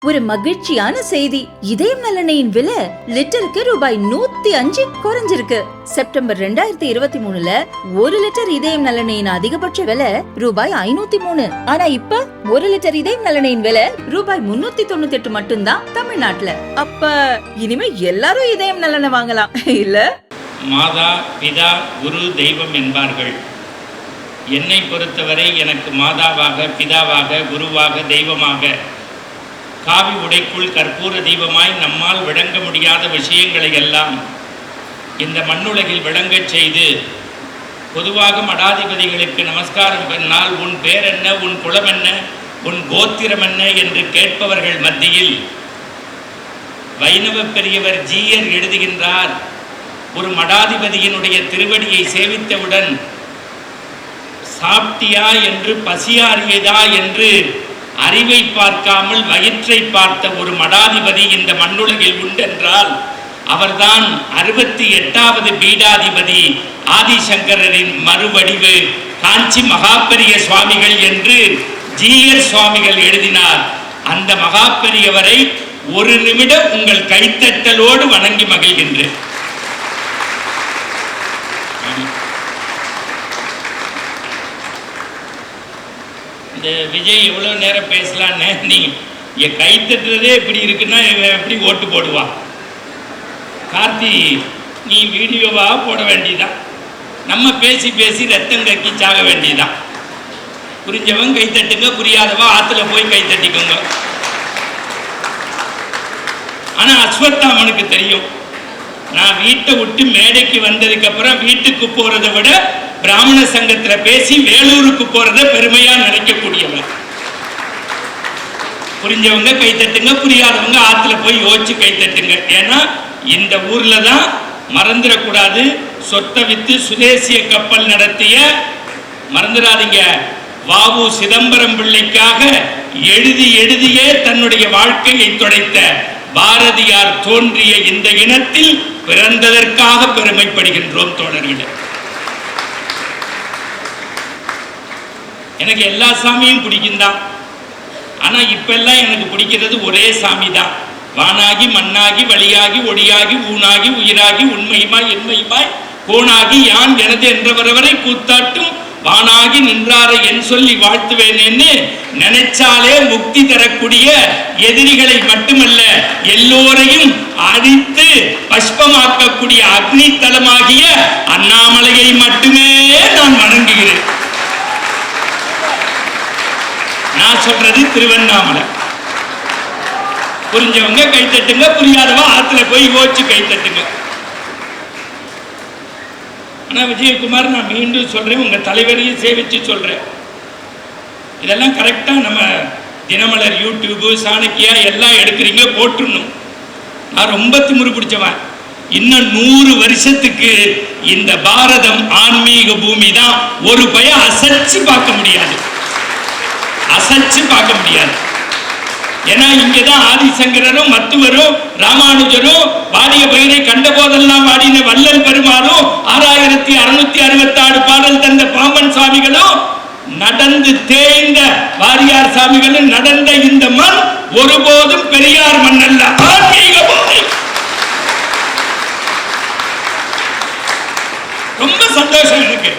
ஒரு மகிழ்ச்சியான செய்தி. இதயம் நல்லெண்ணெயின் விலை லிட்டருக்கு ரூபாய் 105 குறைஞ்சிருக்கு. செப்டம்பர் 2023ல 1 லிட்டர் இதயம் நல்லெண்ணெயின் அதிகபட்ச விலை ரூபாய் 503. ஆனா இப்ப 1 லிட்டர் இதயம் நல்லெண்ணெயின் விலை ரூபாய் 398 மட்டும்தான் தமிழ்நாட்டுல. அப்ப இனிமே எல்லாரும் இதயம் நல்லெண்ணெய் வாங்கலாம் இல்ல? மாதா, பிதா, குரு, தெய்வம் என்பார்கள். என்னை பொறுத்தவரை எனக்கு மாதாவாக, பிதாவாக, குருவாக, தெய்வமாக, காவி உடைக்குள் கற்பூர தீபமாய் நம்மால் விளங்க முடியாத விஷயங்களை எல்லாம் இந்த மண்ணுலகில் விளங்கச் செய்து, பொதுவாக மடாதிபதிகளுக்கு நமஸ்காரம் பண்ணால் உன் பேர் என்ன, உன் குலம் என்ன, உன் கோத்திரம் என்ன என்று கேட்பவர்கள் மத்தியில் வைணவ பெரியவர் ஜீயர் எழுதுகின்றார், ஒரு மடாதிபதியினுடைய திருவடியை சேவித்தவுடன் சாப்பிட்டியா என்று, பசியாறியதா என்று அறிவை பார்க்காமல் வயிற்றை பார்த்த ஒரு மடாதிபதி இந்த மண்ணுலகில் உண்டென்றால் அவர்தான் 68வது பீடாதிபதி ஆதிசங்கரின் மறுவடிவு காஞ்சி மகாபெரிய சுவாமிகள் என்று ஜீயர் சுவாமிகள் எழுதினார். அந்த மகாபெரியவரை ஒரு நிமிடம் உங்கள் கைத்தட்டலோடு வணங்கி மகிழ்கின்றேன். இந்த விஜய் எவ்வளோ நேரம் பேசலான்னு நீ என் கை தட்டுறதே இப்படி இருக்குன்னா எப்படி ஓட்டு போடுவான்? கார்த்தி, நீ வீடியோவாக போட வேண்டியதான். நம்ம பேசி பேசி ரத்தம் கக்கி சாக வேண்டியதான். புரிஞ்சவன் கை தட்டுங்க, புரியாதவன் ஆற்றுல போய் கை தட்டிக்கோங்க. ஆனால் அஸ்வத்தாமனுக்கு தெரியும், நான் வீட்டை விட்டு மேடைக்கு வந்ததுக்கப்புறம் வீட்டுக்கு போகிறத விட பிராமண சங்கத்தில் பேசி வேலூருக்கு போறத பெருமையா நினைக்கக்கூடியவர். புரிஞ்சவங்க கை தட்டுங்க, புரியாதவங்க ஆத்துல போய் யோசிச்சு கை தட்டுங்க. ஏன்னா இந்த ஊர்ல தான் மறந்துடக்கூடாது, சொத்தை வித்து சுதேசிய கப்பல் நடத்திய, மறந்துடாதீங்க, வாவு சிதம்பரம் பிள்ளைக்காக எழுதியே தன்னுடைய வாழ்க்கையை தொடைத்த பாரதியார் தோன்றிய இந்த இனத்தில் பிறந்ததற்காக பெருமைப்படுகின்றோம் தோழர்களே. எனக்கு எல்லா சாமியும் பிடிக்கும் தான். ஆனால் இப்பெல்லாம் எனக்கு பிடிக்கிறது ஒரே சாமி தான். வானாகி மண்ணாகி வழியாகி ஒளியாகி ஊனாகி உயிராகி உண்மையுமாய் என்மையுமாய் கோணாகி யான் எனது என்றவரை கூத்தாட்டும் வானாகி நின்றாரை என் சொல்லி வாழ்த்துவேன்னு நினைச்சாலே முக்தி தரக்கூடிய, எதிரிகளை மட்டுமல்ல எல்லோரையும் அடித்து பஷ்பமாக்கக்கூடிய அக்னி தலமாகிய அண்ணாமலையை மட்டுமே நான் வணங்குகிறேன். நான் சொல்றது திருவண்ணாமலை. புரிஞ்சவங்க கை தட்டுங்க, புரியாதவா ஆத்துல போய் யோசிச்சு கை தட்டுங்க. ஆனா விஜயகுமார், நான் மீண்டும் சொல்றேன், உங்க தலைவரையும் சேவிச்சு சொல்றேன், இதெல்லாம் கரெக்டா நம்ம தினமலர், யூடியூப், சாணக்கியா எல்லாம் எடுக்கிறீங்க, போட்டுடணும். நான் ரொம்ப திமிரு பிடிச்சவன். இன்னும் 100 வருஷத்துக்கு இந்த பாரதம் ஆன்மீக பூமி தான். ஒரு பையன் அசைச்சு பார்க்க முடியாது, அசைச்சு பார்க்க முடியாது. ஏன்னா இங்கதான் ஆதிசங்கரரும் மத்துவரும் ராமானுஜரும் வாடிய பயிரை கண்ட போதெல்லாம் வாடின வள்ளல் பெருமாளும் 6666 பாடல் தந்த பாம்பன் சுவாமிகளும் நடந்து தேய்ந்த வாரியார் சாமிகளும் நடந்த இந்த மண் ஒருபோதும் பெரியார் மண் அல்ல, ஆன்மீக பூமி. ரொம்ப சந்தோஷம் எனக்கு.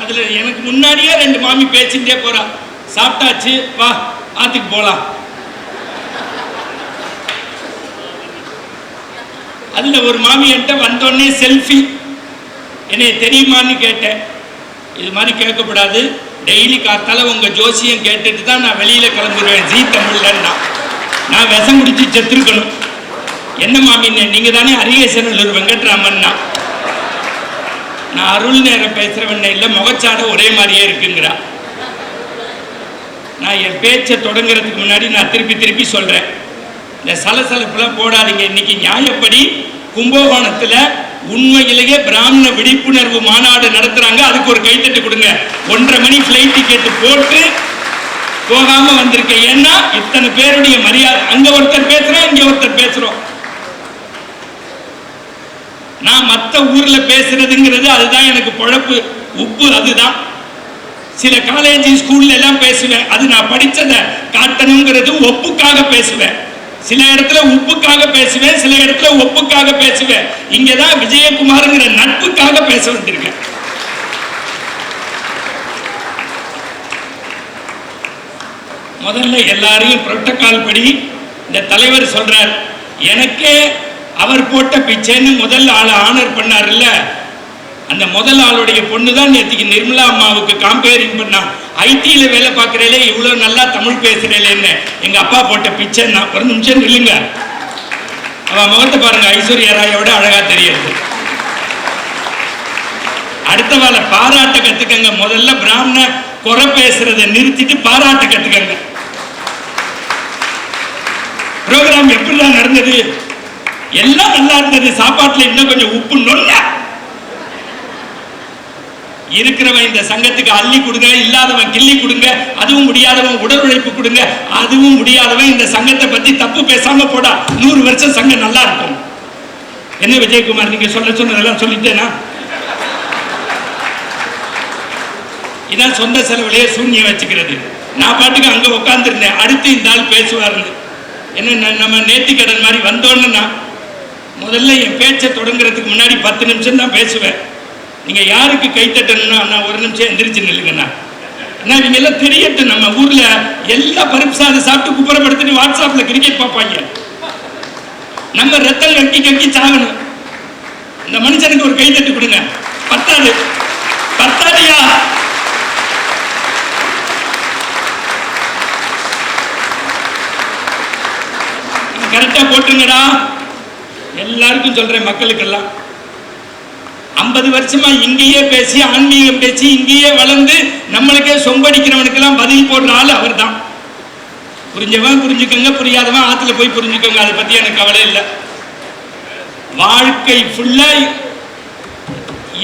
அதுல எனக்கு முன்னாடியே 2 மாமி பேச்சுட்டே போறா, சாப்பிட்டாச்சு வா ஆத்துக்கு போலாம். அதுல ஒரு மாமி என்கிட்ட வந்தோடனே செல்ஃபி, என்னை தெரியுமான்னு கேட்டேன். இது மாதிரி கேட்கக்கூடாது, டெய்லி காத்தால உங்க ஜோசியம் கேட்டுட்டு தான் நான் வெளியில கிளம்புருவேன். ஜீ தமிழ்ல நான் விஷம் குடிச்சு செத்துருக்கணும். என்ன மாமின்னு, நீங்க தானே அரியசனல்லூர் வெங்கட்ராமன்னா. நான் அருள் நேரம் பேசுறவன் இல்லை, முகச்சாட ஒரே மாதிரியே இருக்குங்கிறா. நான் என் பேச்சை தொடங்குறதுக்கு முன்னாடி நான் திருப்பி சொல்றேன், இந்த சலசலப்புலாம் போடாதீங்க. இன்னைக்கு நியாயப்படி கும்பகோணத்துல உண்மையிலேயே பிராமண விழிப்புணர்வு மாநாடு நடத்துறாங்க. அதுக்கு ஒரு கைத்தட்டு கொடுங்க. 1:30 மணி ஃபிளைட் டிக்கெட் போட்டு போகாம வந்திருக்கேன். ஏன்னா இத்தனை பேருடைய மரியாதை. அங்க ஒருத்தர் பேசுறோம், இங்க ஒருத்தர் பேசுறோம். நான் மற்ற ஊர்ல பேசுறதுங்கிறது அதுதான் எனக்கு பொழப்பு, உப்பு அதுதான். சில காலேஜ் ஸ்கூல்ல எல்லாம் பேசுவேன். அது நான் படிச்சதை காட்டணுங்கிறது ஒப்புக்காக பேசுவேன். சில இடத்துல உப்புக்காக பேசுவேன், சில இடத்துல ஒப்புக்காக பேசுவேன். இங்கதான் விஜயகுமார்ங்கிற நட்புக்காக பேச வந்திருக்கேன். முதல்ல எல்லாரையும் புரோட்டோகால் படி இந்த தலைவர் சொல்றார், எனக்கே அவர் போட்ட பிச்சைன்னு முதல் ஆளை ஆனர் பண்ணார்ல, அந்த முதல் ஆளுடைய பொண்ணு தான் நேற்றுக்கு நிர்மலா அம்மாவுக்கு காம்பேரிங் பண்ணா. ஐடியில வேலை பார்க்கறேலே இவ்வளவு நல்லா தமிழ் பேசுறேன்னு எங்க அப்பா போட்ட பிச்சை. நான் ஒரு நிமிஷம் நில்லுங்க, அவன் முகத்தை பாருங்க, ஐஸ்வர்யா ராயோட அழகா தெரியுது. அடுத்த வேலை பாராட்ட கத்துக்கங்க. முதல்ல பிராமண குறை பேசுறதை நிறுத்திட்டு பாராட்ட கத்துக்கங்க. ப்ரோக்ராம் எப்படிலாம் நடந்தது? எல்லாம் நல்லா இருந்தது. சாப்பாட்டுல இன்னும் கொஞ்சம் உப்பு நொல்ல இருக்கிறவன் இந்த சங்கத்துக்கு அள்ளி கொடுங்க, இல்லாதவன் கிள்ளி கொடுங்க, அதுவும் முடியாதவன் உடல் உழைப்பு கொடுங்க, அதுவும் முடியாதவன் இந்த சங்கத்தை பத்தி தப்பு பேசாம போடா. 100 வருஷம் சங்கம் நல்லா இருக்கும். என்ன விஜயகுமார், நீங்க சொல்ல சொன்னதெல்லாம் சொல்லிட்டேனா? இதான் சொந்த செலவுலயே சூன்யம் வச்சுக்கிறது. நான் பாட்டுக்கு அங்க உட்கார்ந்துருந்தேன், அடுத்து இந்த ஆள் பேசுவாருன்னு. என்ன நம்ம நேர்த்தி கடன் மாதிரி வந்தோன்னா, முதல்ல என் பேச்சை தொடங்குறதுக்கு முன்னாடி 10 நிமிஷம் தான் பேசுவேன். நீங்க யாருக்கு கைத்தட்டணும்னா, அண்ணா ஒரு நிமிஷம் எந்திரிச்சு நில்லுங்கண்ணா, அண்ணா நீங்க எல்லாம் தெரியட்டும். நம்ம ஊர்ல எல்லா பருப்பு சாதம் சாப்பிட்டு குப்பரப்படுத்திட்டு வாட்ஸ்அப்ல கிரிக்கெட் பார்ப்பாங்க. நம்ம ரத்தம் கக்கி கக்கி சாகணும். இந்த மனுஷனுக்கு ஒரு கைத்தட்டு கொடுங்க. பத்தாது பத்தாதியா? கரெக்டா போட்டுங்கடா. எல்லாருக்கும் சொல்றேன், மக்களுக்கெல்லாம் 50 வருஷமா இங்கேயே பேசி ஆன்மீகம் பேசி இங்கேயே வளர்ந்து நம்மளுக்கே சொம்படிக்கிறவனுக்கெல்லாம் பதில் போடுற ஆள் அவர் தான். புரிஞ்சவன் புரிஞ்சுக்கோங்க, புரியாதவன் ஆத்துல போய் புரிஞ்சுக்கோங்க. அதை பத்தி எனக்கு கவலை இல்லை. வாழ்க்கை ஃபுல்லா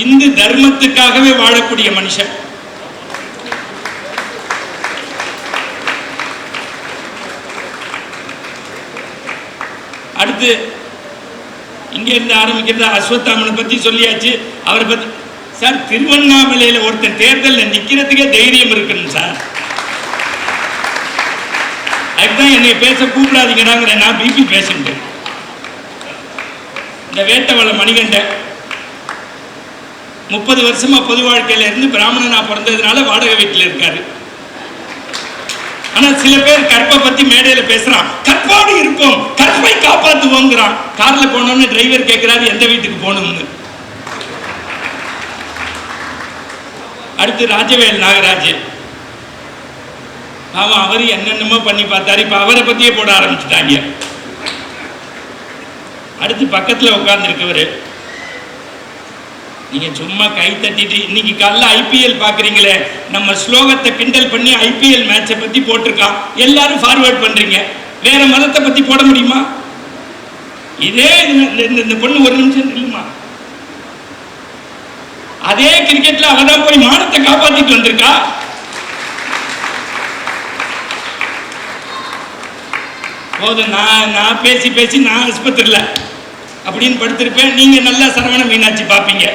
இந்து தர்மத்துக்காகவே வாழக்கூடிய மனுஷன். அடுத்து இங்க இருந்து ஆரம்பிக்கிறது. அஸ்வத்தாமனை பத்தி சொல்லியாச்சு, அவரை பத்தி. சார், திருவண்ணாமலையில ஒருத்தர் தேர்தலில் நிக்கிறதுக்கே தைரியம் இருக்கணும் சார். அதுதான் என்னை பேச கூப்பிடாதீங்கிறாங்கிற. நான் பிபி பேஷண்ட். இந்த வேட்டவள மணிகண்டன் 30 வருஷமா பொது வாழ்க்கையில இருந்து பிராமணனா பிறந்ததுனால வாடகை வீட்டில் இருக்காரு. ஆனா சில பேர் கற்பை பத்தி மேடையில பேசுறான். கற்போடு இருக்கும், கற்பை காப்பாத்துவோங்கிறான். கார்ல போனோம்னு டிரைவர் கேட்கிறாரு எந்த வீட்டுக்கு போகணும்னு. அடுத்து ராஜவேல் நாகராஜ், அவன் அவர் என்னென்னமோ பண்ணி பார்த்தாரு. இப்ப அவரை பத்தியே போட ஆரம்பிச்சுட்டாங்க. அடுத்து பக்கத்துல உட்கார்ந்துருக்கவரு, நீங்க சும்மா கை தட்டிட்டு இன்னைக்கு காலைல ஐபிஎல் பாக்குறீங்களே, நம்ம ஸ்லோகத்தை கிண்டல் பண்ணி ஐபிஎல் மேட்சை பத்தி போட்டிருக்கான். எல்லாரும் ஃபார்வர்ட் பண்றீங்க. வேற மதத்தை பத்தி போட முடியுமா? இதே இந்த பொண்ணு ஒரு நிமிஷம் இல்லைமா, அதே கிரிக்கெட்ல அவதான் போய் மானத்தை காப்பாத்திட்டு வந்திருக்கா. போதும், நான் பேசி பேசி நான் ஆஸ்பத்திரியில அப்படின்னு படுத்திருப்பேன். நீங்க நல்லா சரவண மீனாட்சி பார்ப்பீங்க.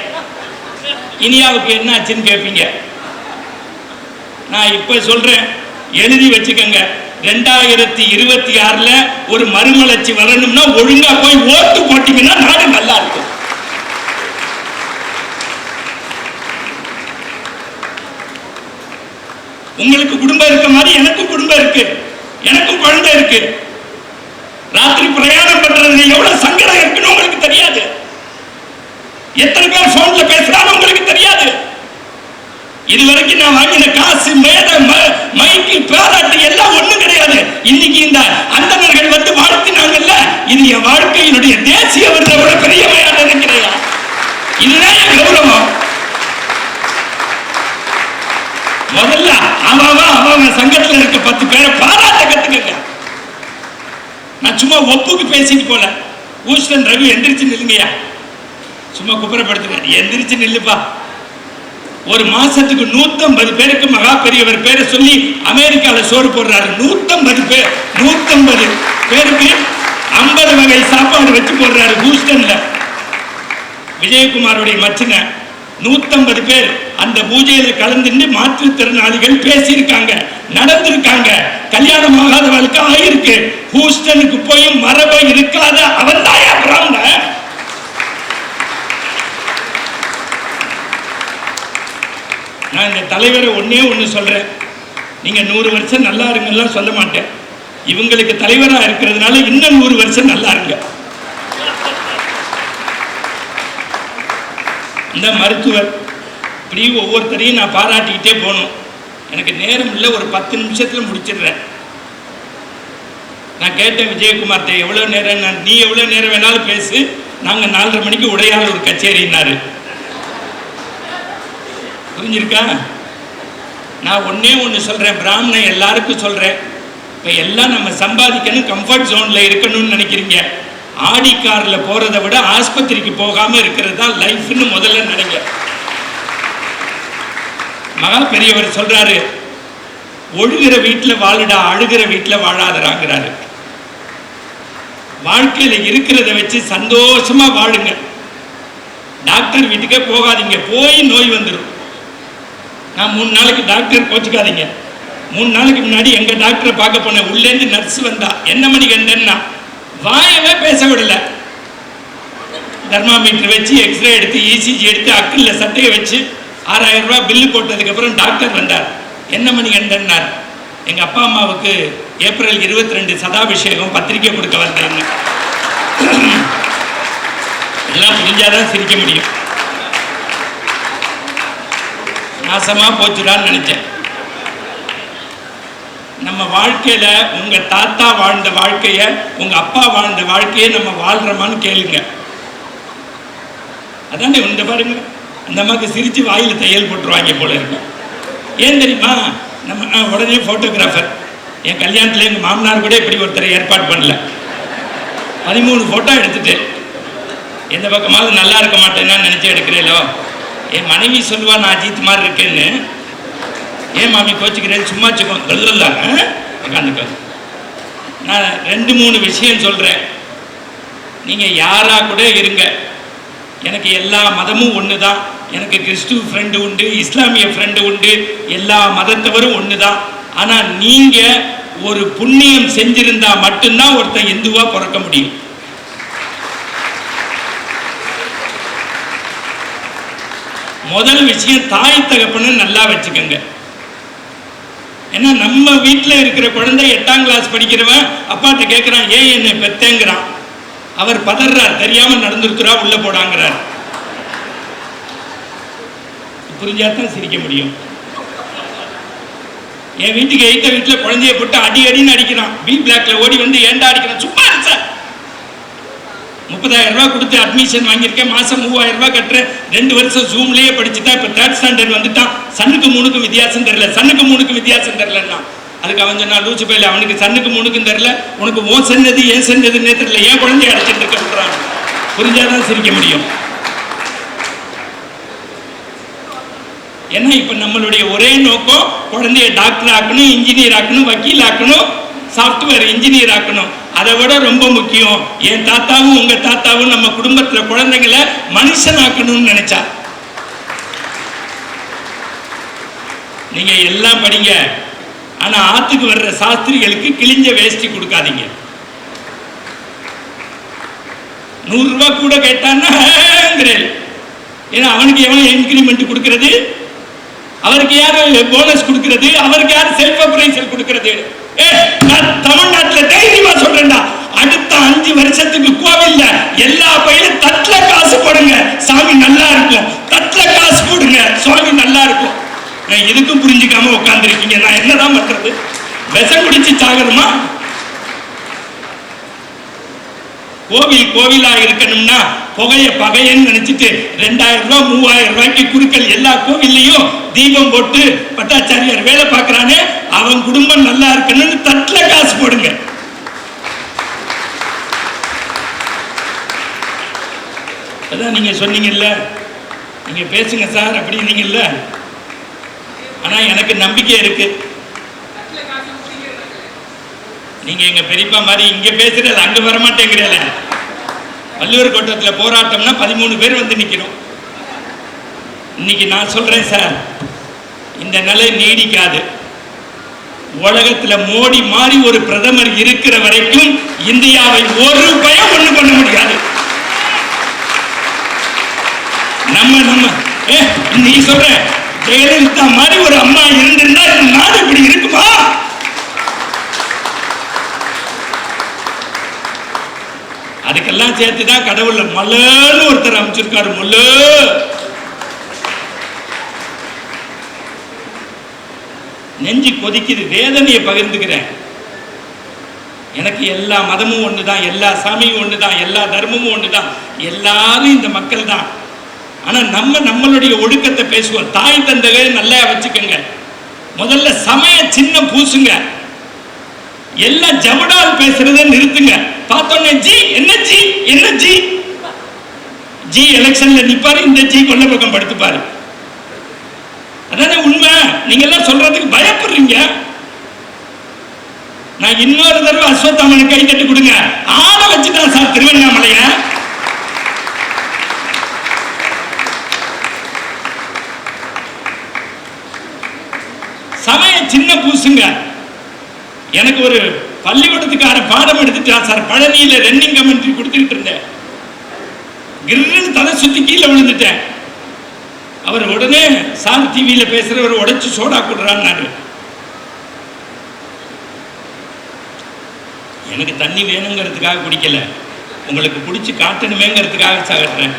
இனியாவுக்கு என்ன ஆச்சுன்னு கேட்பீங்க. நான் இப்ப சொல்றேன், எழுதி வச்சுக்கங்க. 2026ல ஒரு மறுமலர்ச்சி வரணும்னா ஒழுங்கா போய் ஓட்டு போட்டீங்கன்னா நாடு நல்லா இருக்கும். உங்களுக்கு குடும்பம் இருக்க மாதிரி எனக்கும் குடும்பம் இருக்கு, எனக்கும் குழந்தை இருக்கு. ராத்திரி பிரயாணம் பண்றது எவ்வளவு சங்கடம் இருக்குன்னு உங்களுக்கு தெரியாது. எத்தனை பேர் போன்ல பேசுறாங்க உங்களுக்கு தெரியாது. இதுவரைக்கும் நான் வாங்கின காசு, மேடை, மைக்கு, பாராட்டு எல்லாம் ஒண்ணும் கிடையாது. இன்னைக்கு இந்த அந்தணர்கள் வந்து வாழ்த்தினாங்கல்ல, இது என் வாழ்க்கையினுடைய தேசிய விருதை விட பெரியமையான நினைக்கிறேன். இதுதான் என் கௌரவம். முதல்ல அவன் சங்கத்துல இருக்க 10 பேரை பாராட்ட கத்துக்கங்க. நான் சும்மா ஒப்புக்கு பேசிட்டு போல. ஊஸ்டன் ரவி எந்திரிச்சு நில்லுங்கய்யா, சும்மா குப்புறப்படுத்துங்க, எந்திரிச்சு நில்லுப்பா. ஒரு மாசத்துக்கு 150 பேருக்கு மகா பெரியவர் பேரை சொல்லி அமெரிக்கால சோறு போடுறாரு. 150 பேருக்கு 50 வகை சாப்பாடு வச்சு போடுறாரு ஹூஸ்டன்ல. விஜயகுமாரோடைய மச்சின 150 பேர் அந்த பூஜையில கலந்துட்டு மாற்றுத்திறனாளிகள் பேசியிருக்காங்க, நடந்திருக்காங்க, கல்யாணம் ஆகாதவர்களுக்கு ஆயிருக்கு. ஹூஸ்டனுக்கு போய் மரபை இருக்காத அவன் தாயா பிராமண. நான் இந்த தலைவரை ஒன்னே ஒன்று சொல்றேன், நீங்க 100 வருஷம் நல்லா இருங்கலாம் சொல்ல மாட்டேன். இவங்களுக்கு தலைவரா இருக்கிறதுனால இன்னும் 100 வருஷம் நல்லா இருங்க. இந்த மருத்துவர் இப்படி ஒவ்வொருத்தரையும் நான் பாராட்டிக்கிட்டே போகணும். எனக்கு நேரம் இல்லை, ஒரு 10 நிமிஷத்தில் முடிச்சிடுறேன். நான் கேட்டேன் விஜயகுமார்கிட்ட, எவ்வளோ நேரம்? நீ எவ்வளோ நேரம் வேணாலும் பேசு, நாங்கள் 4:30 மணிக்கு உடையாள் ஒரு கச்சேரினாரு. புரிஞ்சிருக்கா? நான் ஒன்னே ஒன்று சொல்கிறேன், பிராமணன் எல்லாருக்கும் சொல்கிறேன். இப்போ எல்லாம் நம்ம சம்பாதிக்கணும், கம்ஃபர்ட் ஜோனில் இருக்கணும்னு நினைக்கிறீங்க. ஆடி காரில் போகிறத விட ஆஸ்பத்திரிக்கு போகாமல் இருக்கிறது தான் லைஃப்னு முதல்ல நினைங்க. மகா பெரியவர் சொல்றாரு, ஒழுகிற வீட்டில் வாழுடா, அழுகிற வீட்டில் வாழாதராங்கிறாரு. வாழ்க்கையில் இருக்கிறத வச்சு சந்தோஷமா வாழுங்க. டாக்டர் வீட்டுக்கே போகாதீங்க, போய் நோய் வந்துடும். நான் 3 நாளைக்கு டாக்டர் கோச்சுக்காதீங்க. 3 நாளைக்கு முன்னாடி எங்க டாக்டரை பார்க்க போனேன். உள்ளேருந்து நர்ஸ் வந்தா, என்ன மணி கண்டன்னா, வாயவே பேச விடல. தெர்மாமீட்டர் வச்சு எக்ஸ்ரே எடுத்து இசிஜி எடுத்து அக்கில் சட்டையை வச்சு 6000 ரூபாய் பில்லு போட்டதுக்கு அப்புறம் டாக்டர் வந்தார். என்ன மணி கண்டன்னார், எங்க அப்பா அம்மாவுக்கு ஏப்ரல் 22 சதாபிஷேகம், பத்திரிக்கை கொடுக்க வந்தேன்னு. எல்லாம் புரிஞ்சாதான் சிரிக்க முடியும். நாசமா போச்சுடான்னு நினைச்சேன். நம்ம வாழ்க்கையில உங்க தாத்தா வாழ்ந்த வாழ்க்கைய, உங்க அப்பா வாழ்ந்த வாழ்க்கையை நம்ம வாழ்றோமான்னு கேளுங்க. அதானே இந்த பாருங்க, அந்த அம்மாவுக்கு சிரிச்சு வாயில தையல் போட்டுருவாங்க போல இருக்கு. ஏன் தெரியுமா? நம்ம உடனே போட்டோகிராஃபர், என் கல்யாணத்துல எங்க மாமனார் கூட இப்படி ஒருத்தரை ஏற்பாடு பண்ணல. 13 போட்டோ எடுத்துட்டு எந்த பக்கமாவது நல்லா இருக்க மாட்டேன்னா நினைச்சு எடுக்கிறேலோ. என் மனைவி சொல்லுவா, நான் அஜித் மாதிரி இருக்கேன்னு. ஏன் மாமி கோச்சிக்கிறேன், சும்மா உட்காந்துக்க. நான் 2-3 விஷயம் சொல்றேன். நீங்க யாரா கூட இருங்க, எனக்கு எல்லா மதமும் ஒன்று தான். எனக்கு கிறிஸ்துவ ஃப்ரெண்டு உண்டு, இஸ்லாமிய ஃப்ரெண்டு உண்டு, எல்லா மதத்தவரும் ஒன்று தான். ஆனால் நீங்கள் ஒரு புண்ணியம் செஞ்சிருந்தா மட்டும்தான் ஒருத்தன் இந்துவா பிறக்க முடியும். முதல் விஷயம், தாய் தகப்பன்னு நல்லா வச்சுக்கோங்க. ஏன்னா நம்ம வீட்டில் இருக்கிற குழந்தை 8ஆம் கிளாஸ் படிக்கிறவன் அப்பாட்ட கேட்குறான், ஏன் என்னை பெத்தேங்கிறான். அவர் பதறார், தெரியாம நடந்துருக்கிறா, உள்ள போடாங்கிறார். புரிஞ்சாதான் சிரிக்க முடியும். என் வீட்டுக்கு எய்த்த வீட்டில் குழந்தைய போட்டு அடி அடின்னு அடிக்கிறான். பி பிளாக்ல ஓடி வந்து ஏண்டா அடிக்கிறான். சும்மா சார், 30,000 ரூபாய் கொடுத்து அட்மிஷன் வாங்கியிருக்கேன், மாசம் 3000 ரூபாய் கட்டுறேன். 2 வருஷம் ஜூம்லயே படிச்சுட்டா, இப்ப 3rd ஸ்டாண்டர்ட் வந்துட்டான். சன்னுக்கு 3க்கும் வித்தியாசம் தெரியல, சன்னுக்கு 3க்கும் வித்தியாசம் தெரியலன்னா அதுக்கு அவன் சொன்னா, லூச்சு பையில அவனுக்கு சன்னுக்கு 3க்கும் தெரியல, உனக்கு ஓ சென்னது ஏன் சென்னதுன்னே தெரியல, ஏன் குழந்தைய அடைச்சிட்டு இருக்க. புரிஞ்சாதான் சிரிக்க முடியும். ஏன்னா இப்ப நம்மளுடைய ஒரே நோக்கம் குழந்தைய டாக்டர் ஆக்கணும், இன்ஜினியர் ஆக்கணும், வக்கீல் ஆக்கணும், சாப்ட்வேர் இன்ஜினியர் ஆக்கணும். அதை விட ரொம்ப முக்கியம், என் தாத்தாவும் உங்க தாத்தாவும் நம்ம குடும்பத்துல குழந்தைங்களை மனுஷன் ஆக்கணும்னு நினைச்சா. நீங்க எல்லாம் படிங்க, ஆனா ஆத்துக்கு வர்ற சாஸ்திரிகளுக்கு கிழிஞ்ச வேஷ்டி கொடுக்காதீங்க. 100 ரூபாய் கூட கேட்டான்னா ஏன்னா அவனுக்கு எவன் இன்கிரிமெண்ட் கொடுக்கிறது, அவருக்கு யாரு போனஸ் கொடுக்கிறது, அவருக்கு யாரு செல்ஃப் அப்ரைசல் கொடுக்கிறது. நான் தமிழ்நாட்டில் தைரியமா சொல்றேன்டா, அடுத்த 5 வருஷத்துக்கு கோவில்ல எல்லா பையிலும் தட்டுல காசு போடுங்க, சாமி நல்லா இருக்கும். தட்டுல காசு போடுங்க, சாமி நல்லா இருக்கும். இதுக்கும் புரிஞ்சுக்காம உட்கார்ந்து இருக்கீங்க. நான் என்னதான் பண்றது? விஷம் குடிச்சு சாகணுமா? கோவில் கோவிலா இருக்கணும்னா புகைய பகையன்னு நினைச்சிட்டு 2000 ரூபாய் 3000 ரூபாய்க்கு குறுக்கள் எல்லா கோவில்லையும் தீபம் போட்டு பட்டாச்சாரியார் வேலை பார்க்கறானே, அவன் குடும்பம் நல்லா இருக்கணும்னு தட்டுல காசு போடுங்க. அதான் நீங்க சொன்னீங்கல்ல, நீங்க பேசுங்க சார் அப்படின்னீங்கல்ல. ஆனா எனக்கு நம்பிக்கை இருக்கு, நீங்க எங்க பெரியப்பா மாதிரி இங்க பேசுறது அங்க வரமாட்டேங்கிறீங்க. வள்ளுவர் கோட்டத்துல போராட்டம்னா 13 பேர் வந்து நிக்கணும். இன்னைக்கு நான் சொல்றேன் சார், இந்த நிலை நீடிக்காது. உலகத்துல மோடி மாதிரி ஒரு பிரதமர் இருக்கிற வரைக்கும் இந்தியாவை ஒரு பயம் ஒண்ணு பண்ண முடியாது. நீ சொல்ற ஜெயலலிதா மாதிரி ஒரு அம்மா இருந்திருந்தா நாடு இப்படி இருக்குமா? அதுக்கெல்லாம் சேர்த்துதான் கடவுள் மல்லன்னு ஒருத்தர் அமைச்சிருக்காரு. மல்லு நெஞ்சு கொதிக்குது, வேதனையை பகிர்ந்துக்கிறேன். எனக்கு எல்லா மதமும் ஒண்ணுதான், எல்லா சாமியும் ஒண்ணுதான், எல்லா தர்மமும் ஒண்ணுதான், எல்லாரும் இந்த மக்கள் தான். ஆனா நம்மளுடைய ஒழுக்கத்தை பேசுவோம். தாய் தந்தையை நல்லா வச்சுக்கோங்க. முதல்ல சமய சின்னம் பூசுங்க. எல்லாம் ஜவடால் பேசுறதை நிறுத்துங்க. பார்த்தோன்னே ஜி என்ன ஜி என்ன ஜி ஜி எலெக்ஷன்ல நிப்பாரு, இந்த ஜி கொல்ல பக்கம் படுத்துப்பாரு. அதானே உண்மை. நீங்க எல்லாம் சொல்றதுக்கு பயப்படுறீங்க. நான் இன்னொரு தடவை அஸ்வத்தாமனுக்கு கை தட்டி கொடுங்க. ஆளை வச்சுட்டான் சார் திருவண்ணாமலைய. சமய சின்ன பூசுங்க. எனக்கு ஒரு பள்ளிக்கூடத்துக்கார பாடம் எடுத்துட்டா சார். பழனியில ரன்னிங் கமெண்ட்ரி கொடுத்துக்கிட்டு இருந்தேன். கிருன்னு தலை சுத்தி கீழே விழுந்துட்டேன். அவர் உடனே சார் டிவியில பேசுறவர் உடைச்சு சோடா கொடுறான்னாரு. எனக்கு தண்ணி வேணுங்கிறதுக்காக குடிக்கல, உங்களுக்கு குடிச்சு காட்டணுமேங்கிறதுக்காக சாகட்டுறேன்.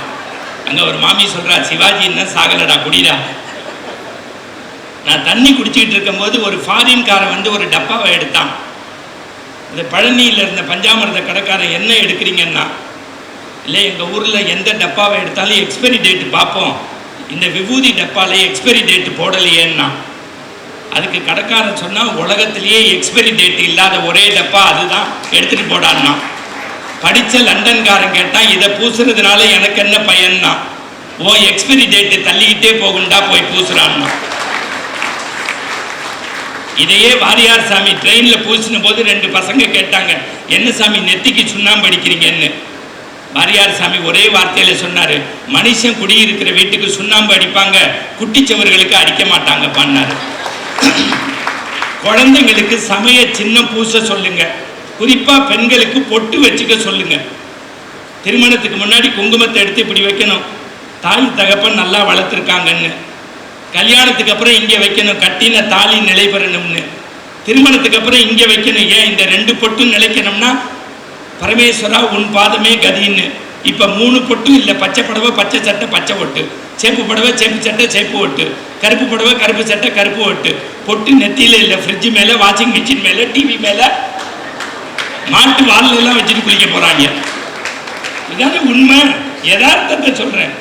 அங்க ஒரு மாமி சொல்றா, சிவாஜி என்ன சாகலடா குடிடா. நான் தண்ணி குடிச்சுக்கிட்டு இருக்கும் போது ஒரு ஃபாரின்காரன் வந்து ஒரு டப்பாவை எடுத்தான். இந்த பழனியில் இருந்த பஞ்சாமிரத கடைக்காரன் என்ன எடுக்கிறீங்கன்னா, இல்லை எங்கள் ஊரில் எந்த டப்பாவை எடுத்தாலும் எக்ஸ்பைரி டேட்டு பார்ப்போம், இந்த விபூதி டப்பாலே எக்ஸ்பைரி டேட்டு போடலையேன்னா. அதுக்கு கடைக்காரன் சொன்னால், உலகத்திலேயே எக்ஸ்பைரி டேட்டு இல்லாத ஒரே டப்பா அதுதான், எடுத்துகிட்டு போடான்னா. படித்த லண்டன்காரன் கேட்டான், இதை பூசுறதுனால எனக்கு என்ன பயன்னா. ஓ எக்ஸ்பைரி டேட்டு தள்ளிக்கிட்டே போகுண்டா, போய் பூசுறான்னா. இதையே வாரியார் சாமி ட்ரெயினில் பூசின போது 2 பசங்க கேட்டாங்க, என்ன சாமி நெத்திக்கு சுண்ணாம்பு அடிக்கிறீங்கன்னு. வாரியார் சாமி ஒரே வார்த்தையில் சொன்னார், மனுஷன் குடியிருக்கிற வீட்டுக்கு சுண்ணாம்பு அடிப்பாங்க, குட்டிச்சவர்களுக்கு அடிக்க மாட்டாங்க பண்ணார். குழந்தைங்களுக்கு சமய சின்னம் பூச சொல்லுங்க. குறிப்பாக பெண்களுக்கு பொட்டு வச்சுக்க சொல்லுங்க. திருமணத்துக்கு முன்னாடி குங்குமத்தை எடுத்து இப்படி வைக்கணும், தாய் தகப்பன் நல்லா வளர்த்துருக்காங்கன்னு. கல்யாணத்துக்கு அப்புறம் இங்கே வைக்கணும், கட்டின தாலி நிலை பெறணும்னு. திருமணத்துக்கு அப்புறம் இங்கே வைக்கணும். ஏன் இந்த 2 பொட்டும் நிலைக்கணும்னா, பரமேஸ்வரா உன் பாதமே கதின்னு. இப்போ 3 பொட்டும் இல்லை, பச்சை புடவை பச்சை சட்டை பச்சை ஒட்டு, சேப்பு புடவை சேப்பு சட்டை சேப்பு ஒட்டு, கருப்பு புடவை கருப்பு சட்டை கருப்பு ஒட்டு. பொட்டு நெத்தியில் இல்லை, ஃப்ரிட்ஜு மேலே, வாஷிங் மிஷின் மேலே, டிவி மேலே, மாட்டு வாலில் எல்லாம் வச்சுட்டு குளிக்க போகிறாங்க. இதான உண்மை, யதார்த்தத்தை சொல்கிறேன்.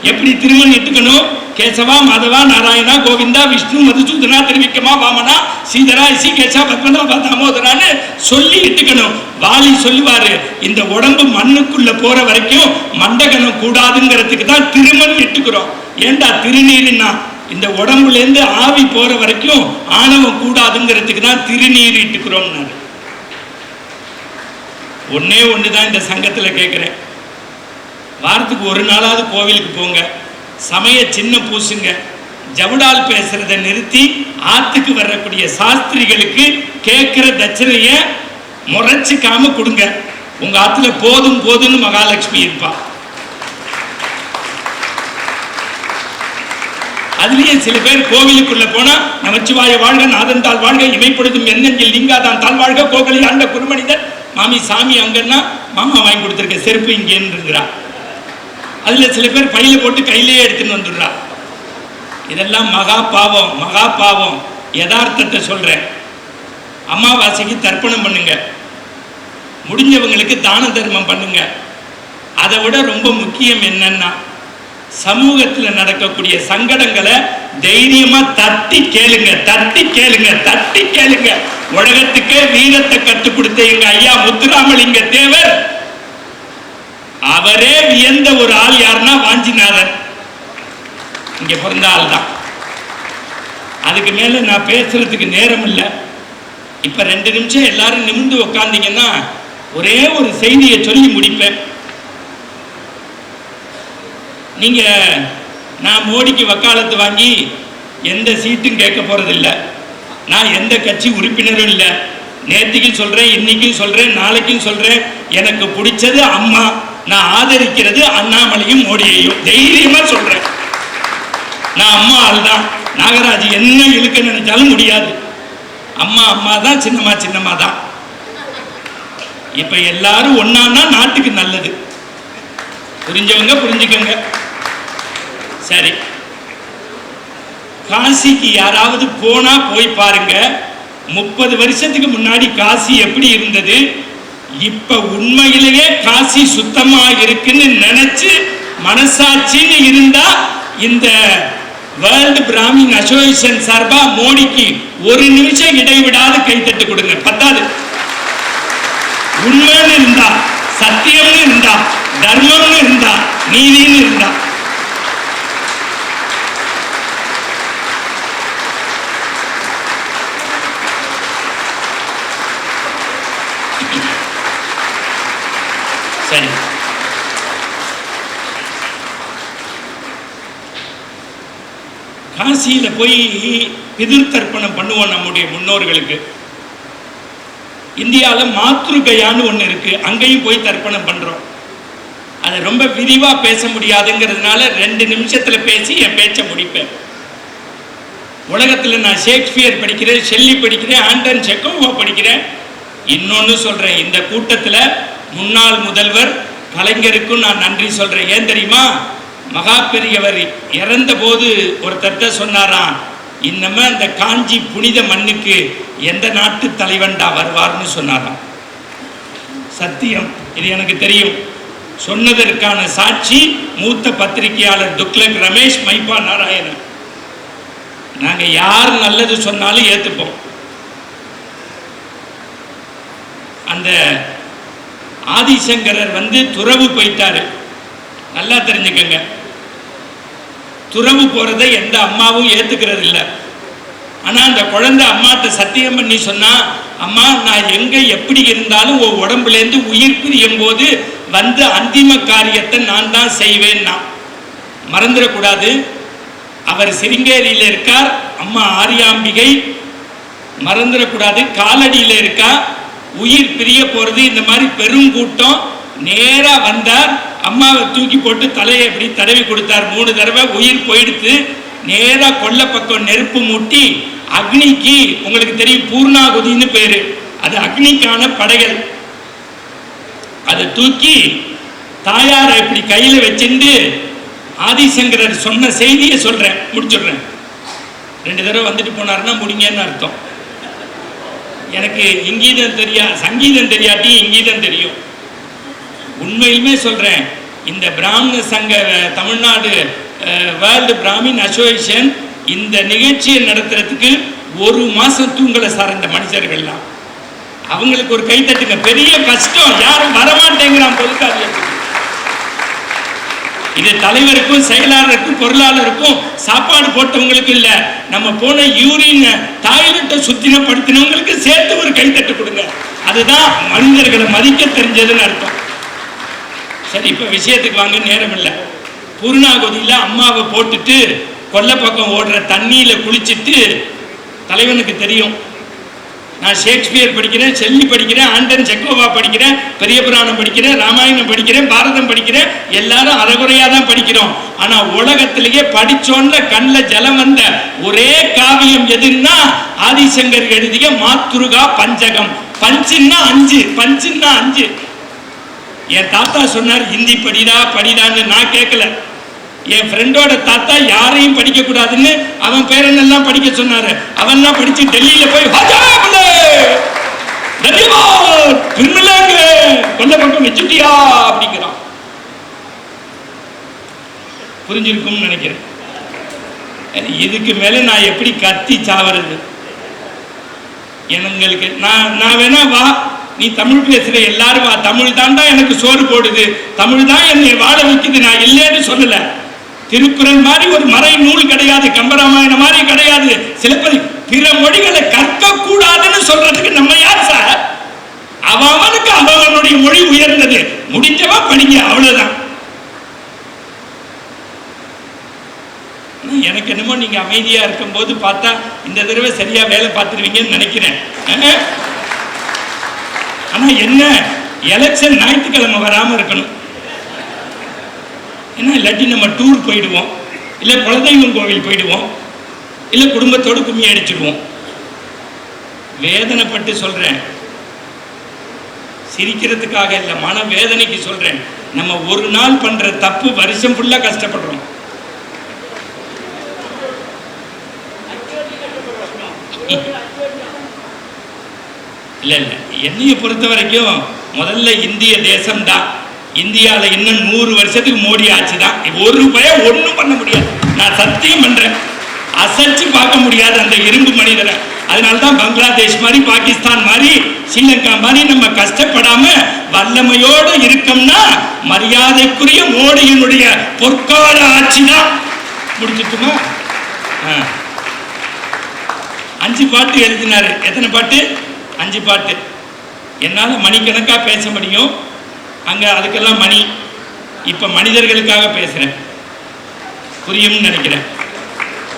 எப்படி திருமணம் இட்டுக்கணும், கேசவா மாதவா நாராயணா கோவிந்தா விஷ்ணு மதுசூதனா திருவிக்கமா வாமனா சீதரா இசிகேசா பத்மநாபா தாமோதரான்னு சொல்லி இட்டுக்கணும். வாலி சொல்லுவாரு, இந்த உடம்பு மண்ணுக்குள்ள போற வரைக்கும் மண்டகனம் கூடாதுங்கிறதுக்கு தான் திருமணம் இட்டுக்கிறோம். ஏண்டா திருநீர்னா, இந்த உடம்புல இருந்து ஆவி போற வரைக்கும் ஆணவம் கூடாதுங்கிறதுக்கு தான் திருநீர் இட்டுக்கிறோம். ஒன்னே ஒண்ணுதான் இந்த சங்கத்துல கேட்கிறேன், வாரத்துக்கு ஒரு நாளாவது கோவிலுக்கு போங்க, சமய சின்ன பூசுங்க, ஜவுடால் பேசுறதை நிறுத்தி ஆத்துக்கு வரக்கூடிய சாஸ்திரிகளுக்கு கேட்கிற தட்சணைய முறைச்சிக்காம கொடுங்க. உங்க ஆத்துல போதும் போதும்னு மகாலட்சுமி இருப்பா. அதுலயே சில பேர் கோவிலுக்குள்ள போனா, நமச்சிவாய வாழ்க, நாதன் தாழ் வாழ்க, இமைப்படுத்தும் எண்ணெஞ்சில் லிங்காதான் தாழ் வாழ்க, கோகலி ஆண்ட குருமனிதன். மாமி சாமி அங்கன்னா மாமா வாங்கி கொடுத்துருக்க செருப்பு இங்கேன்னு இருக்கிறா. அதுல சில பேர் பையில போட்டு கையிலேயே எடுத்துன்னு வந்துடுறா. இதெல்லாம் மகா பாவம், மகா பாவம். யதார்த்தத்தை சொல்றேன். அமாவாசைக்கு தர்ப்பணம் பண்ணுங்க, முடிஞ்சவங்களுக்கு தான தர்மம் பண்ணுங்க. அதை விட ரொம்ப முக்கியம் என்னன்னா, சமூகத்தில் நடக்கக்கூடிய சங்கடங்களை தைரியமா தட்டி கேளுங்க, தட்டி கேளுங்க, தட்டி கேளுங்க. உலகத்துக்கே வீரத்தை கற்றுக் கொடுத்த எங்க ஐயா முத்துராமலிங்க தேவர், அவரே வியந்த ஒரு ஆள் யாருன்னா வாஞ்சிநாதன். இங்க பிறந்த ஆள் தான். அதுக்கு மேல நான் பேசுறதுக்கு நேரம் இல்லை. இப்ப 2 நிமிஷம் எல்லாரும் நிமிர்ந்து உக்காந்தீங்கன்னா ஒரே ஒரு செய்தியை சொல்லி முடிப்பேன். நீங்க நான் மோடிக்கு வக்காலத்து வாங்கி எந்த சீட்டும் கேட்க போறதில்ல. நான் எந்த கட்சி உறுப்பினரும் இல்லை. நேற்றுக்கும் சொல்றேன், இன்னைக்கும் சொல்றேன், நாளைக்கும் சொல்றேன். எனக்கு பிடிச்சது அம்மா. நான் ஆதரிக்கிறது அண்ணாமலையும் மோடியையும். தைரியமா சொல்றேன். நான் அம்மா ஆள் தான். நாகராஜ் என்ன இழுக்க நினைச்சாலும் முடியாது. அம்மா அம்மா தான், சின்னம்மா சின்னம்மா தான். இப்ப எல்லாரும் ஒன்னான்னா நாட்டுக்கு நல்லது. புரிஞ்சவங்க புரிஞ்சுக்கங்க. சரி, காசிக்கு யாராவது போனா போய் பாருங்க. 30 வருஷத்துக்கு முன்னாடி காசி எப்படி இருந்தது, இப்ப உண்மையிலேயே காசி சுத்தமா இருக்குன்னு நினைச்சு மனசாட்சின்னு இருந்தா இந்த வேர்ல்டு பிராமின் அசோசியேஷன் சார்பா மோடிக்கு ஒரு நிமிஷம் இடைவிடாது கைத்தட்டு கொடுங்க. பத்தாது. உண்மைன்னு இருந்தா, சத்தியம்னு இருந்தா, தர்மம்னு இருந்தா, நீதின்னு இருந்தா. சரி, காசியில போய் பிதிர் தர்ப்பணம் பண்ணுவோம் நம்முடைய முன்னோர்களுக்கு. இந்தியாவில் மாத்ருகயான்னு ஒன்று இருக்கு, அங்கேயும் போய் தர்ப்பணம் பண்றோம். அதை ரொம்ப விரிவா பேச முடியாதுங்கிறதுனால 2 நிமிஷத்துல பேசி என் பேச்சை முடிப்பேன். உலகத்தில் நான் ஷேக்ஸ்பியர் படிக்கிறேன், ஷெல்லி படிக்கிறேன், ஆண்டன் செக்கோவா படிக்கிறேன். இன்னொன்னு சொல்றேன், இந்த கூட்டத்தில் முன்னாள் முதல்வர் கலைஞருக்கும் நான் நன்றி சொல்றேன். ஏன் தெரியுமா? மகா பெரியவர் இறந்த போது ஒருத்தர்கிட்ட சொன்னாராம், இன்னமே அந்த காஞ்சி புனித மண்ணுக்கு எந்த நாட்டு தலைவன்டா வருவார்னு சொன்னாராம். சத்தியம், இது எனக்கு தெரியும். சொன்னதற்கான சாட்சி மூத்த பத்திரிகையாளர் துக்ளக் ரமேஷ் மைப்பா நாராயணன். நாங்க யார் நல்லது சொன்னாலும் ஏத்துப்போம். அந்த ஆதிசங்கரர் துறவு போயிட்டாரு. நல்லா தெரிஞ்சுக்கங்க, துறவு போறதை எந்த அம்மாவும் ஏத்துக்கிறது இல்லை. ஆனா அந்த குழந்தை அம்மாட்ட சத்தியம் பண்ணி சொன்னா, அம்மா நான் எங்க எப்படி இருந்தாலும் உன் உடம்புல இருந்து உயிர் பிரியும் போது அந்திம காரியத்தை நான் தான் செய்வேன்னா. மறந்துடக்கூடாது. அவர் சிருங்கேரியில இருக்கார், அம்மா ஆரியாம்பிகை. மறந்துடக்கூடாது. காலடியில இருக்கா, உயிர் பிரிய போறது. இந்த மாதிரி பெருங்கூட்டம் நேரா வந்தார், அம்மாவை தூக்கி போட்டு தலையை எப்படி தடவி கொடுத்தார். 3 தடவை உயிர் போயிடுத்து. நேரா கொல்ல பக்கம் நெருப்பு மூட்டி அக்னிக்கு, உங்களுக்கு தெரியும் பூர்ணாகுதின்னு பேரு, அது அக்னிக்கான படைகள். அதை தூக்கி தாயாரை இப்படி கையில வச்சுட்டு ஆதிசங்கரர் சொன்ன செய்தியை சொல்றேன், முடிச்சுடுறேன். 2 தடவை வந்துட்டு போனாருன்னா முடிங்கன்னு அர்த்தம். எனக்கு இங்கீதம் சங்கீதம் தெரியாட்டி இங்கீதம் தெரியும். உண்மையுமே சொல்றேன், இந்த பிராமண சங்க தமிழ்நாடு வேர்ல்டு பிராமின் அசோசியேஷன் இந்த நிகழ்ச்சியை நடத்துறதுக்கு 1 மாசம் தூங்கல சார். இந்த மனுஷர்கள்லாம் அவங்களுக்கு ஒரு கைத்தட்டுங்க. பெரிய கஷ்டம், யாரும் வரமாட்டேங்கிறான் பொதுக்காரியத்துக்கு. இது தலைவருக்கும் செயலாளருக்கும் பொருளாளருக்கும் சாப்பாடு போட்டவங்களுக்கு இல்ல, நம்ம போன யூரின் டாய்லெட்டை சுத்தினப்படுத்தினவங்களுக்கு சேர்த்து ஒரு கைத்தட்டு கொடுங்க. அதுதான் மனிதர்களை மதிக்க தெரிஞ்சதுன்னு அர்த்தம். சரி, இப்ப விஷயத்துக்கு வாங்க, நேரம் இல்லை. பூர்ணாகுதியில அம்மாவை போட்டுட்டு கொல்ல பக்கம் ஓடுற தண்ணியில குளிச்சுட்டு, தலைவனுக்கு தெரியும் நான் ஷேக்ஸ்பியர் படிக்கிறேன், ஷெல்லி படிக்கிறேன், ஆண்டன் செக்கோவா படிக்கிறேன், பெரிய புராணம் படிக்கிறேன், ராமாயணம் படிக்கிறேன், பாரதம் படிக்கிறேன். எல்லாரும் அறகுறையா தான் படிக்கிறோம். ஆனா உலகத்திலேயே படிச்சோன்னு கண்ணில் ஜலம் வந்த ஒரே காவியம் எதுன்னா ஆதிசங்கர் எழுதிய மாத்ருகா பஞ்சகம். பஞ்சுன்னா 5, பஞ்சுன்னா 5. என் தாத்தா சொன்னார் ஹிந்தி படிடான்னு. நான் கேட்கல. என் ஃப்ரெண்டோட தாத்தா யாரையும் படிக்க கூடாதுன்னு அவன் பேரனெல்லாம் படிக்க சொன்னாரு. அவன் தான் படிச்சு டெல்லியில போய் கொல்ல பக்கம் வச்சுட்டியா அப்படிங்கிறான். புரிஞ்சிருக்கும் நினைக்கிறேன். இதுக்கு மேல நான் எப்படி கத்தி சாவறது? எங்களுக்கு நான் வேணா வா, நீ தமிழ் பேசுற, எல்லாரும் வா, தமிழ் தாண்டா எனக்கு சோறு போடுது, தமிழ் தான் என்னை வாழ வைக்குது. நான் இல்லைன்னு சொல்லல. திருக்குறள் மாதிரி ஒரு மறை நூல் கிடையாது, கம்பராமாயணம் மாதிரி கிடையாது, சிலப்பதி. பிற மொழிகளை கற்க கூடாதுன்னு சொல்றதுக்கு நம்ம யார் சார்? அவனுக்கு அவனுடைய மொழி உயர்ந்தது, முடிஞ்சவா படிங்க, அவ்வளவுதான். எனக்கு என்னமோ நீங்க அமைதியா இருக்கும்போது பார்த்தா இந்த தடவை சரியா வேலை பார்த்துருவீங்கன்னு நினைக்கிறேன். ஆனா என்ன, எலெக்ஷன் ஞாயிற்றுக்கிழமை வராம இருக்கணும். ஏன்னா இல்லாட்டி நம்ம டூர் போயிடுவோம், இல்லை குலதெய்வம் கோவில் போயிடுவோம், இல்லை குடும்பத்தோடு கும்மி அடிச்சிடுவோம். வேதனைப்பட்டு சொல்றேன், சிரிக்கிறதுக்காக இல்லை, மன வேதனைக்கு சொல்றேன். நம்ம ஒரு நாள் பண்ற தப்பு வருஷம் ஃபுல்லா கஷ்டப்படுறோம். இல்ல இல்ல, என்னைய பொறுத்த வரைக்கும் முதல்ல இந்திய தேசம்தான். இந்தியாவில் இன்னும் 100 வருஷத்துக்கு மோடி ஆட்சி தான். ஒரு பயம் ஒன்றும் பண்ண முடியாது, நான் சத்தியம் பண்றேன். அசைச்சு பார்க்க முடியாது அந்த இரும்பு மனிதரை. அதனால்தான் பங்களாதேஷ் மாதிரி, பாகிஸ்தான் மாதிரி, ஸ்ரீலங்கா மாதிரி நம்ம கஷ்டப்படாம வல்லமையோடு இருக்கோம்னா மரியாதைக்குரிய மோடியினுடைய பொற்கால ஆட்சி தான். முடிச்சுட்டுமா? 5 பாட்டு எழுதினாரு. எத்தனை பாட்டு? 5 பாட்டு. என்னால் மணிக்கணக்கா பேச முடியும், அங்க அதுக்கெல்லாம் மணி. இப்ப மனிதர்களுக்காக பேசுறேன், புரியும்னு நினைக்கிறேன்.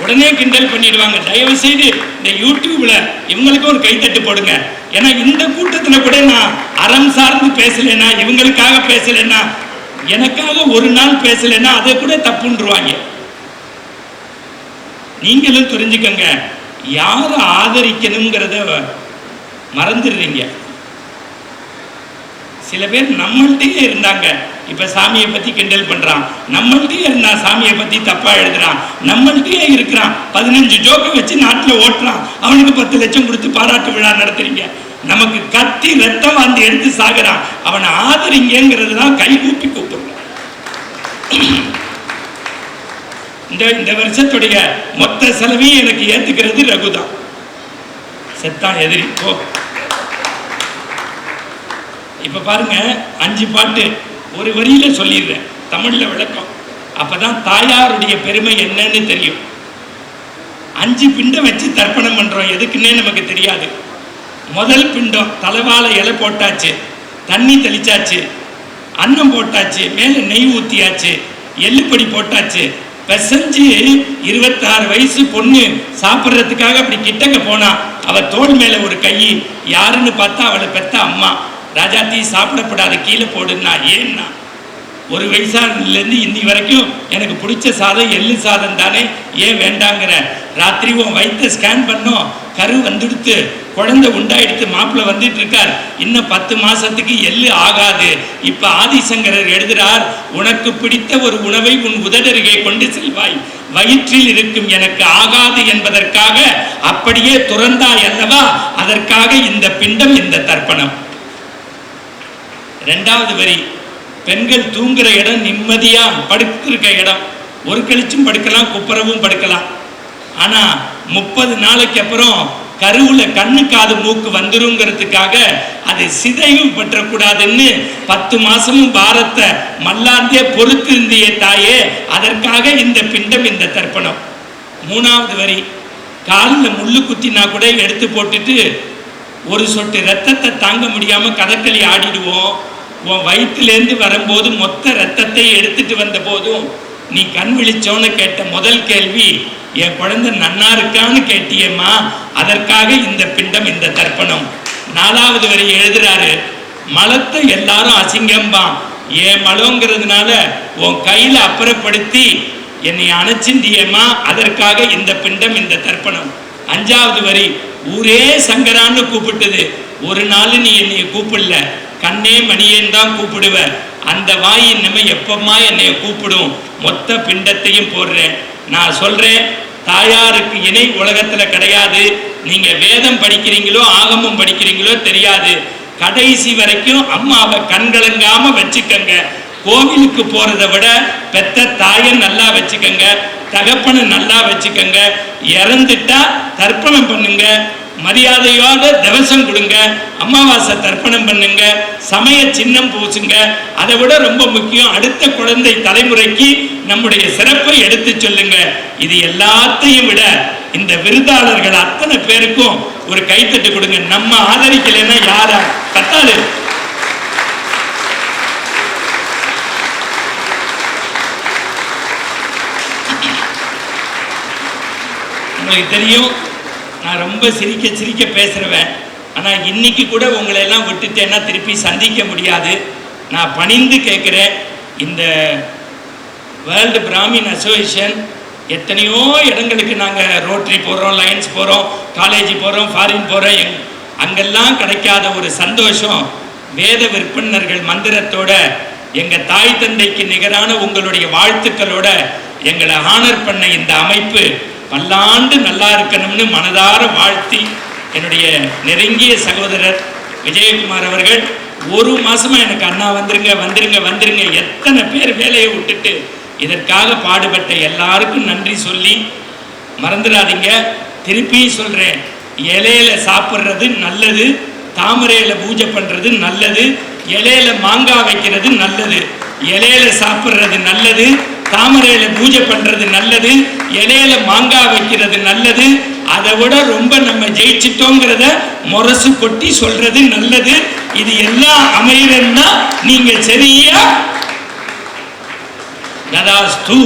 உடனே கிண்டல் பண்ணிடுவாங்க. தயவு செய்து இந்த யூடியூப்ல இவங்களுக்கும் ஒரு கைத்தட்டு போடுங்க. ஏன்னா இந்த கூட்டத்தில் கூட நான் அறம் சார்ந்து பேசலைன்னா, இவங்களுக்காக பேசலைன்னா, எனக்காக ஒரு நாள் பேசலைன்னா அதை கூட தப்புன்றுவாங்க. நீங்களும் தெரிஞ்சுக்கங்க, யாரை ஆதரிக்கணுங்கிறத மறந்துடுறீங்க. சில பேர் நம்மள்கிட்டயே இருந்தாங்க, இப்ப சாமியை பத்தி கிண்டல் பண்றான். நம்மள்கிட்டயே இருந்தா சாமியை பத்தி தப்பா எழுதுறான். நம்மள்கிட்டயே இருக்கிறான், 15 ஜோக்க வச்சு நாட்டில் ஓட்டுறான். அவனுக்கு 10 லட்சம் கொடுத்து பாராட்டு விழா நடத்துறீங்க. நமக்கு கத்தி ரத்தம் வாந்தி எடுத்து சாகுறான். அவனை ஆதரிங்கிறது தான் கை கூப்பி கூப்பிடுறோம். இந்த வருஷத்துடைய மொத்த செலவையும் எனக்கு ஏத்துக்கிறது ரகுதான். செத்தான் எதிரி போ. இப்ப பாருங்க, 5 பாட்டு ஒரு வரியில சொல்லிடுறேன், தமிழ்ல விளக்கம். அப்பதான் தாயாருடைய பெருமை என்னன்னு தெரியும். 5 பிண்டம் வச்சு தர்ப்பணம் பண்றோம், எதுக்குன்னே நமக்கு தெரியாது. முதல் பிண்டம் தலைவாழை இலை போட்டாச்சு, தண்ணி தெளிச்சாச்சு, அன்னம் போட்டாச்சு, மேல நெய் ஊத்தியாச்சு, எள்ளுப்படி போட்டாச்சு, பெசஞ்சு 26 வயசு பொண்ணு சாப்பிட்றதுக்காக அப்படி கிட்டக்க போனா, அவ தோல் மேல ஒரு கை. யாருன்னு பார்த்தா அவளை பெத்த அம்மா. ராஜாத்தி சாப்பிடப்படாத, கீழே போடுன்னா. ஏன்னா 1 வயசாலேருந்து இன்னி வரைக்கும் எனக்கு பிடிச்ச சாதம் எள்ளு சாதம் தானே, ஏன் வேண்டாங்கிற? ராத்திரி உன் வயிற்ற ஸ்கேன் பண்ணோம், கரு வந்துடுத்து, குழந்தை உண்டாயிடுத்து, மாப்பிள்ளை வந்துட்டு இருக்கார், இன்னும் 10 மாசத்துக்கு எள்ளு ஆகாது. இப்ப ஆதிசங்கரர் எழுதுறார், உனக்கு பிடித்த ஒரு உணவை உன் உதடருகே கொண்டு செல்வாய், வயிற்றில் இருக்கும் எனக்கு ஆகாது என்பதற்காக அப்படியே துறந்தாய் அல்லவா, அதற்காக இந்த பிண்டம், இந்த தர்ப்பணம். 2வது வரி, பெண்கள் தூங்குற இடம் நிம்மதியா படுத்திருக்க இடம். ஒரு கழிச்சும் படுக்கலாம், குப்புறவும் படுக்கலாம். ஆனா 30 நாளைக்கு அப்புறம் கருவுல கண்ணு காது மூக்கு வந்துருங்கிறதுக்காக அது சிதைவு பற்றக்கூடாதுன்னு 10 மாசமும் பாரத்தை மல்லாந்தே பொறுத்து இருந்தியே தாயே, அதற்காக இந்த பிண்டம், இந்த தர்ப்பணம். 3வது வரி, காலில் முள்ளு குத்தினா கூட எடுத்து போட்டுட்டு ஒரு சொட்டு ரத்தத்தை தாங்க முடியாம கதகளி ஆடிடுவோம். உன் வயிற்றுலேருந்து வரும்போது மொத்த ரத்தத்தை எடுத்துட்டு வந்த போதும் நீ கண் விழிச்சோன்னு கேட்ட முதல் கேள்வி, என் குழந்தை நன்னா இருக்கான்னு கேட்டியம்மா, அதற்காக இந்த பிண்டம், இந்த தர்ப்பணம். 4வது வரை எழுதுறாரு, மலத்தை எல்லாரும் அசிங்கம்பான், என் மலங்கிறதுனால உன் கையில அப்புறப்படுத்தி என்னை அணைச்சிண்டியம்மா, அதற்காக இந்த பிண்டம், இந்த தர்ப்பணம். 5வது வரி, ஊரே சங்கரான்னு கூப்பிட்டது, ஒரு நாள் நீ என்னைய கூப்பிடல, கண்ணே மணியேன்னு தான் கூப்பிடுவ, அந்த வாய் இனிமே எப்பமா என்னைய கூப்பிடும், மொத்த பிண்டத்தையும் போடுறேன். நான் சொல்றேன், தாயாருக்கு இணை உலகத்துல கிடையாது. நீங்க வேதம் படிக்கிறீங்களோ ஆகமம் படிக்கிறீங்களோ தெரியாது, கடைசி வரைக்கும் அம்மாவை கண்கலங்காம வச்சுக்கங்க. கோவிலுக்கு போறதை விட பெத்த தாயை நல்லா வச்சுக்கங்க, தகப்பனை நல்லா வச்சுக்கங்க. இறந்துட்டா தர்ப்பணம் பண்ணுங்க, மரியாதையோட தவசம் கொடுங்க, அமாவாசை தர்ப்பணம் பண்ணுங்க, சமய சின்னம் பூசுங்க. அதை விட ரொம்ப முக்கியம், அடுத்த குழந்தை தலைமுறைக்கு நம்முடைய சிறப்பை எடுத்து சொல்லுங்க. இது எல்லாத்தையும் விட இந்த விருதாளர்கள் அத்தனை பேருக்கும் ஒரு கைத்தட்டு கொடுங்க. நம்ம ஆதரிக்கலைன்னா யாரா கத்தாது. உங்களுக்கு தெரியும், நான் ரொம்ப சிரிக்க சிரிக்க பேசுகிறவன். ஆனால் இன்னைக்கு கூட உங்களை எல்லாம் விட்டுட்டேன்னா திருப்பி சந்திக்க முடியாது. நான் பணிந்து கேட்குறேன், இந்த வேர்ல்டு பிராமின் அசோசியேஷன் எத்தனையோ இடங்களுக்கு நாங்கள் ரோட்டரி போகிறோம், லைன்ஸ் போகிறோம், காலேஜ் போகிறோம், ஃபாரின் போகிறோம். அங்கெல்லாம் கிடைக்காத ஒரு சந்தோஷம் வேத விற்பனர்கள் மந்திரத்தோட எங்கள் தாய் தந்தைக்கு நிகரான உங்களுடைய வாழ்த்துக்களோட எங்களை ஹானர் பண்ண இந்த அமைப்பு பல்லாண்டு நல்லா இருக்கணும்னு மனதார வாழ்த்தி, என்னுடைய நெருங்கிய சகோதரர் விஜயகுமார் அவர்கள் ஒரு மாசமாக எனக்கு அண்ணா வந்துருங்க வந்துருங்க வந்துருங்க, எத்தனை பேர் வேலையை விட்டுட்டு இதற்காக பாடுபட்ட எல்லாருக்கும் நன்றி சொல்லி மறந்துடாதீங்க. திருப்பியும் சொல்கிறேன், இலையில சாப்பிட்றது நல்லது, தாமரையில் பூஜை பண்ணுறது நல்லது, இலையில மாங்காய் வைக்கிறது நல்லது. இலையில சாப்பிட்றது நல்லது, தாமரையில் பூஜை பண்ணுறது நல்லது, இலையில மாங்காய் வைக்கிறது நல்லது. அதை விட ரொம்ப நம்ம ஜெயிச்சிட்டோங்கிறத முரசு கொட்டி சொல்றது நல்லது. இது எல்லாம் அமையறன்னா நீங்க சரியா ததாஸ்து